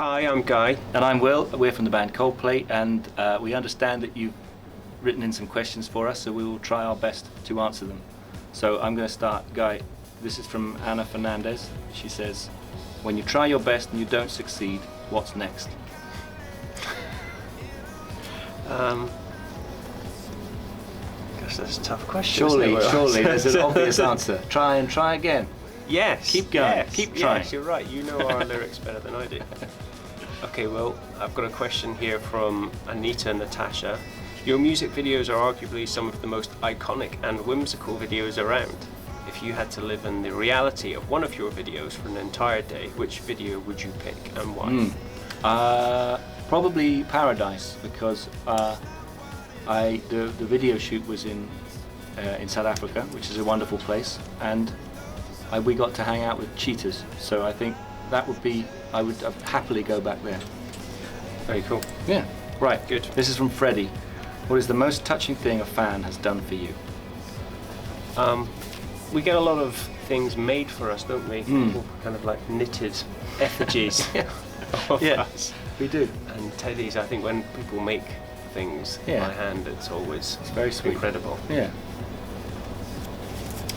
Hi, I'm Guy. And I'm Will. We're from the band Coldplay, and we understand that you've written in some questions for us, so we will try our best to answer them. So I'm going to start. Guy, this is from Anna Fernandez. She says, when you try your best and you don't succeed, what's next? Gosh, that's a tough question. Surely, there's an obvious answer. Try and try again. Yes. Keep going. Yes, Keep trying. Yes, you're right. You know our lyrics better than I do. Okay, well, I've got a question here from Anita Natasha. Your music videos are arguably some of the most iconic and whimsical videos around. If you had to live in the reality of one of your videos for an entire day, which video would you pick and why? Probably Paradise, because the video shoot was in South Africa, which is a wonderful place, and we got to hang out with cheetahs. So I think that would be, I would happily go back there. Very cool. Yeah. Right. Good. This is from Freddie. What is the most touching thing a fan has done for you? We get a lot of things made for us, don't we? People kind of like knitted effigies of us. We do. And teddies, I think when people make things by hand, it's very sweet. Incredible. Yeah.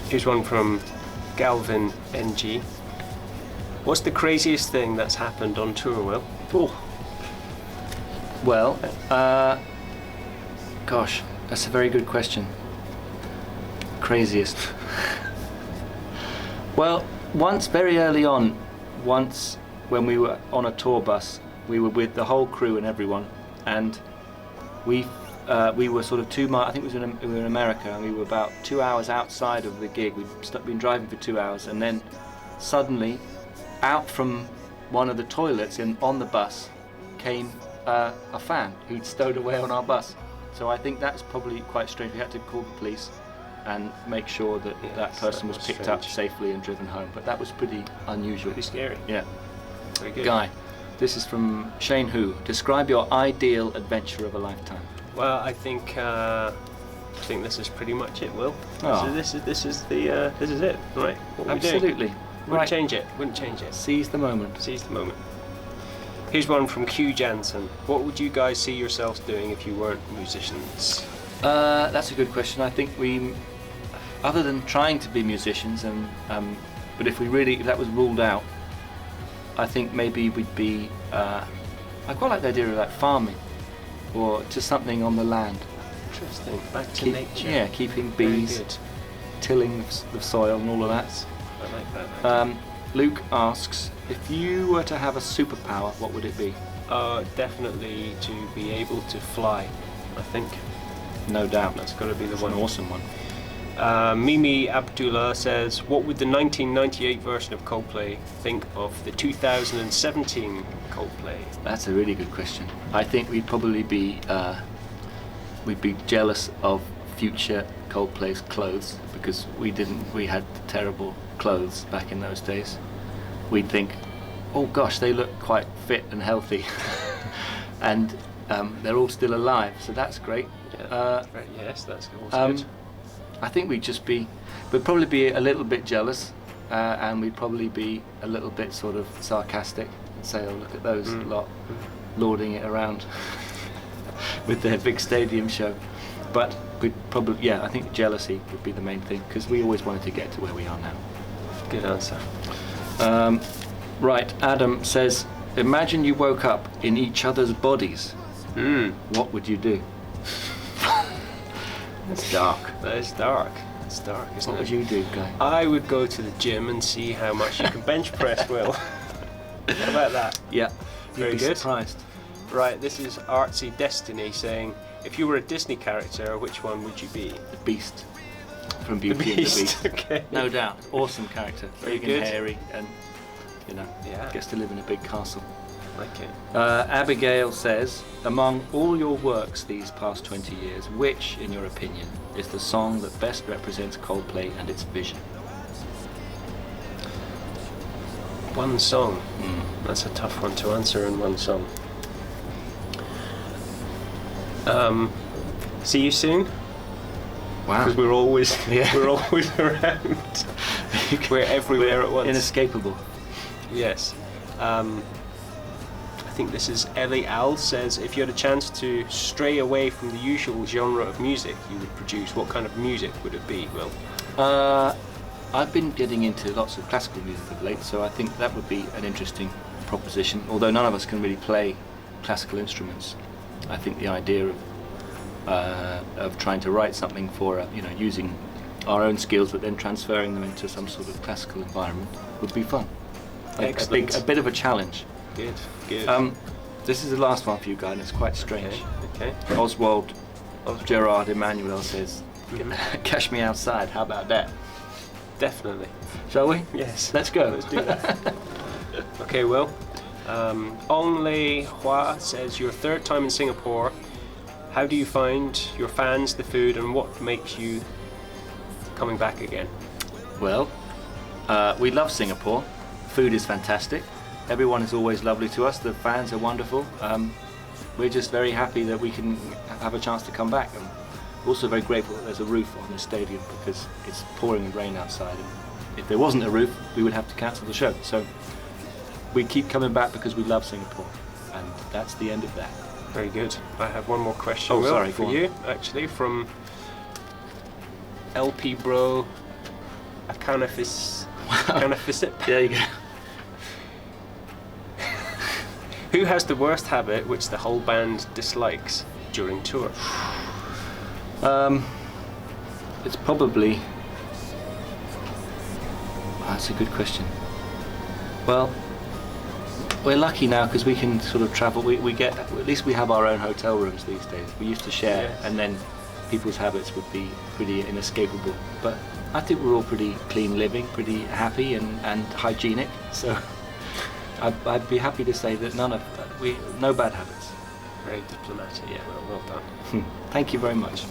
Here's one from Galvin NG. What's the craziest thing that's happened on tour, Will? Oh. Well, gosh, that's a very good question. Craziest. Well, once, very early on, when we were on a tour bus, we were with the whole crew and everyone, and we were sort of 2 miles, I think we were in America, and we were about 2 hours outside of the gig. We'd been driving for 2 hours, and then suddenly, out from one of the toilets on the bus, came a fan who'd stowed away on our bus. So I think that's probably quite strange. We had to call the police and make sure that that person was picked up safely and driven home. But that was pretty unusual. Pretty scary. Yeah. Very good. Guy, this is from Shane Hu. Describe your ideal adventure of a lifetime. Well, I think this is pretty much it, Will. Oh. So this is it, right? What we're doing. Absolutely. Wouldn't change it. Wouldn't change it. Seize the moment. Seize the moment. Here's one from Q Jansen. What would you guys see yourselves doing if you weren't musicians? That's a good question. I think other than trying to be musicians, but if that was ruled out, I think maybe we'd be. I quite like the idea of like farming, or just something on the land. Interesting. Back to nature. Yeah, keeping bees, tilling the soil, and all of that. I like that. Luke asks, if you were to have a superpower, what would it be? Definitely to be able to fly, I think. No doubt. That's got to be the one. An awesome one. Mimi Abdullah says, what would the 1998 version of Coldplay think of the 2017 Coldplay? That's a really good question. I think we'd probably be jealous of future Coldplay's clothes, because we had terrible clothes back in those days. We'd think, oh gosh, they look quite fit and healthy. And they're all still alive, so that's great. Yes, that's good. I think we'd probably be a little bit jealous, and we'd probably be a little bit sort of sarcastic and say, oh, look at those lot lording it around with their big stadium show. But we'd probably, I think jealousy would be the main thing, because we always wanted to get to where we are now. Good answer. Right, Adam says, imagine you woke up in each other's bodies. What would you do? That's dark. That is dark. It's dark, isn't it? What would you do, Guy? I would go to the gym and see how much you can bench press, Will. How about that? Yeah. Very You'd be good. Surprised. Right, this is Artsy Destiny saying, if you were a Disney character, which one would you be? The Beast from Beauty and the Beast. Okay. No doubt. Awesome character. Very Big good. and hairy, and gets to live in a big castle. Like it. Abigail says, among all your works these past 20 years, which, in your opinion, is the song that best represents Coldplay and its vision? One song. That's a tough one to answer in one song. See you soon. Wow. Because we're always around. We're everywhere at once. Inescapable. Yes. think this is Ellie Al, says, if you had a chance to stray away from the usual genre of music you would produce, what kind of music would it be, Will? I've been getting into lots of classical music of late, so I think that would be an interesting proposition. Although none of us can really play classical instruments, I think the idea of trying to write something for using our own skills but then transferring them into some sort of classical environment would be fun. Excellent. A bit of a challenge. Good, good. This is the last one for you guys, and it's quite strange. Okay. Oswald Gerard Emmanuel says, "Cash me outside." How about that? Definitely. Shall we? Yes. Let's go. Let's do that. Okay, Will. Only Hua says, your third time in Singapore. How do you find your fans, the food, and what makes you coming back again? Well, we love Singapore. Food is fantastic. Everyone is always lovely to us. The fans are wonderful. We're just very happy that we can have a chance to come back. And also very grateful that there's a roof on the stadium, because it's pouring rain outside. And if there wasn't a roof, we would have to cancel the show. So we keep coming back because we love Singapore. And that's the end of that. Very good. I have one more question, Oh, Will, sorry, for you, actually, from LP Bro Akanafis. There you go. Who has the worst habit which the whole band dislikes during tour? It's probably... That's a good question. Well, we're lucky now because we can sort of travel. We get, at least we have our own hotel rooms these days. We used to share, Yes. and then people's habits would be pretty inescapable. But I think we're all pretty clean living, pretty happy and hygienic. So I'd be happy to say that no bad habits. Very diplomatic. Yeah. Well done. Thank you very much.